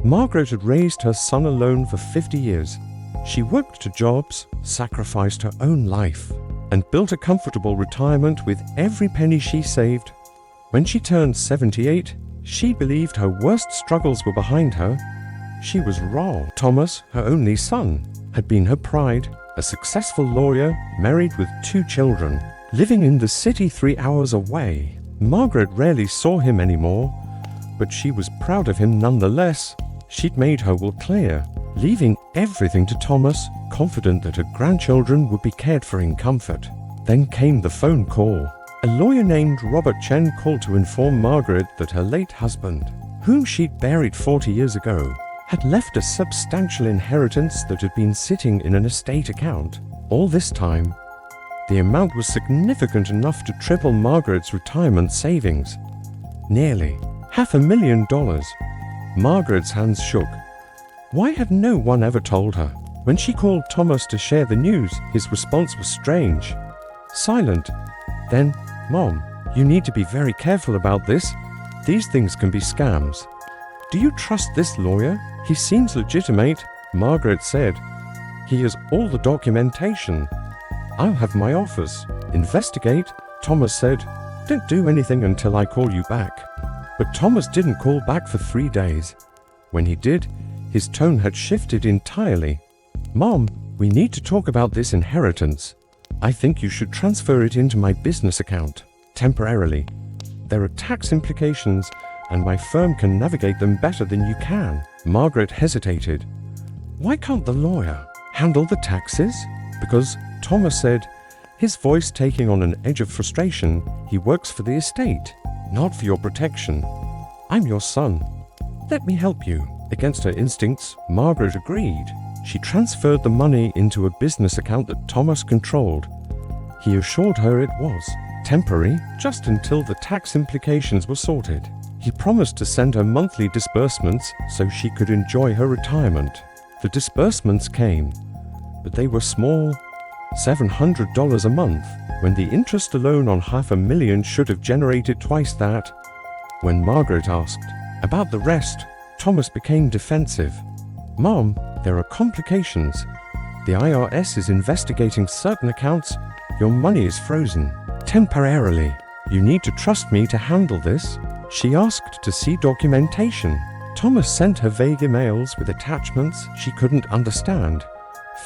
Margaret had raised her son alone for 50 years. She worked 2 jobs, sacrificed her own life, and built a comfortable retirement with every penny she saved. When she turned 78, she believed her worst struggles were behind her. She was wrong. Thomas, her only son, had been her pride, a successful lawyer, married with 2 children, living in the city 3 hours away. Margaret rarely saw him anymore, but she was proud of him nonetheless. She'd made her will clear, leaving everything to Thomas, confident that her grandchildren would be cared for in comfort. Then came the phone call. A lawyer named Robert Chen called to inform Margaret that her late husband, whom she'd buried 40 years ago, had left a substantial inheritance that had been sitting in an estate account. All this time, the amount was significant enough to triple Margaret's retirement savings. Nearly $500,000. Margaret's hands shook. Why had no one ever told her? When she called Thomas to share the news, his response was strange. Silent. Then, "Mom, you need to be very careful about this. These things can be scams." "Do you trust this lawyer? He seems legitimate," Margaret said. "He has all the documentation." "I'll have my office investigate," Thomas said. "Don't do anything until I call you back." But Thomas didn't call back for 3 days. When he did, his tone had shifted entirely. "Mom, we need to talk about this inheritance. I think you should transfer it into my business account, temporarily. There are tax implications, and my firm can navigate them better than you can." Margaret hesitated. "Why can't the lawyer handle the taxes?" "Because," Thomas said, his voice taking on an edge of frustration, "he works for the estate, not for your protection. I'm your son. Let me help you." Against her instincts, Margaret agreed. She transferred the money into a business account that Thomas controlled. He assured her it was temporary, just until the tax implications were sorted. He promised to send her monthly disbursements so she could enjoy her retirement. The disbursements came, but they were small, $700 a month, when the interest alone on $500,000 should have generated twice that. When Margaret asked about the rest, Thomas became defensive. "Mom, there are complications. The IRS is investigating certain accounts. Your money is frozen. Temporarily. You need to trust me to handle this." She asked to see documentation. Thomas sent her vague emails with attachments she couldn't understand,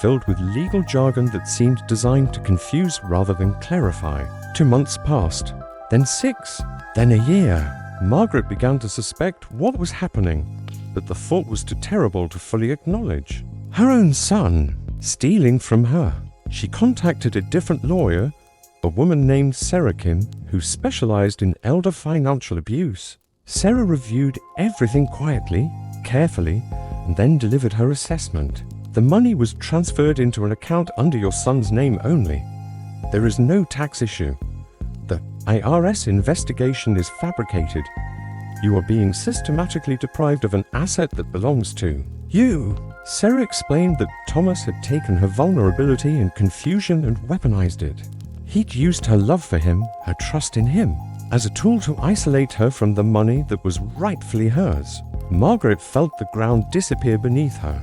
filled with legal jargon that seemed designed to confuse rather than clarify. 2 months passed, then 6, then a year. Margaret began to suspect what was happening, but the thought was too terrible to fully acknowledge. Her own son, stealing from her. She contacted a different lawyer, a woman named Sarah Kim, who specialized in elder financial abuse. Sarah reviewed everything quietly, carefully, and then delivered her assessment. The money was transferred into an account under your son's name only. There is no tax issue. The IRS investigation is fabricated. You are being systematically deprived of an asset that belongs to you. Sarah explained that Thomas had taken her vulnerability and confusion and weaponized it. He'd used her love for him, her trust in him, as a tool to isolate her from the money that was rightfully hers. Margaret felt the ground disappear beneath her,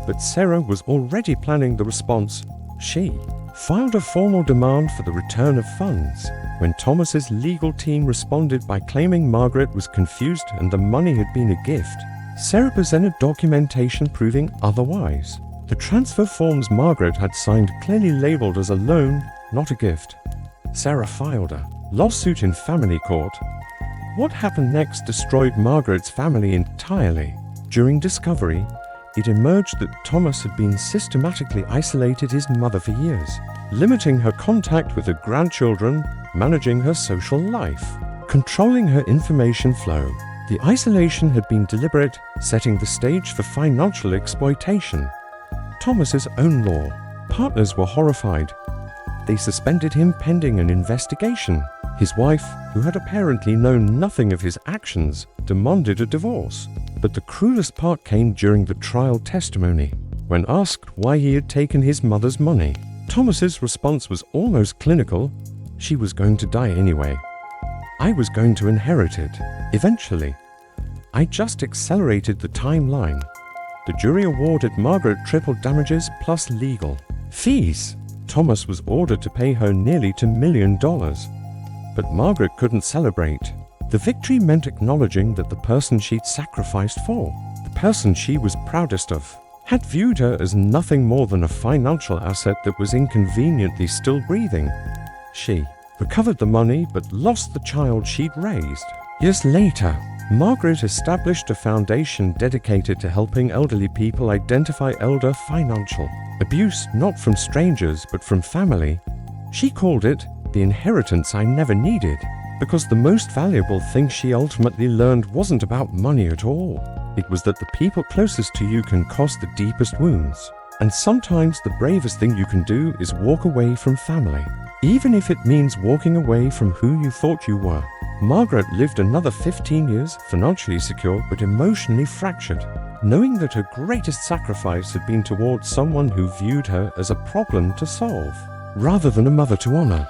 but Sarah was already planning the response. She filed a formal demand for the return of funds when Thomas's legal team responded by claiming Margaret was confused and the money had been a gift. Sarah presented documentation proving otherwise. The transfer forms Margaret had signed clearly labeled as a loan, not a gift. Sarah filed a lawsuit in family court. What happened next destroyed Margaret's family entirely. During discovery, it emerged that Thomas had been systematically isolated his mother for years, limiting her contact with her grandchildren, managing her social life, controlling her information flow. The isolation had been deliberate, setting the stage for financial exploitation. Thomas's own law partners were horrified. They suspended him pending an investigation. His wife, who had apparently known nothing of his actions, demanded a divorce. But the cruelest part came during the trial testimony. When asked why he had taken his mother's money, Thomas's response was almost clinical. She was going to die anyway. I was going to inherit it, eventually. I just accelerated the timeline. The jury awarded Margaret triple damages plus legal fees. Thomas was ordered to pay her nearly $2 million. But Margaret couldn't celebrate. The victory meant acknowledging that the person she'd sacrificed for, the person she was proudest of, had viewed her as nothing more than a financial asset that was inconveniently still breathing. She recovered the money but lost the child she'd raised. Years later, Margaret established a foundation dedicated to helping elderly people identify elder financial abuse, not from strangers but from family. She called it the inheritance I never needed, because the most valuable thing she ultimately learned wasn't about money at all. It was that the people closest to you can cause the deepest wounds. And sometimes the bravest thing you can do is walk away from family, even if it means walking away from who you thought you were. Margaret lived another 15 years, financially secure but emotionally fractured, knowing that her greatest sacrifice had been towards someone who viewed her as a problem to solve, rather than a mother to honor.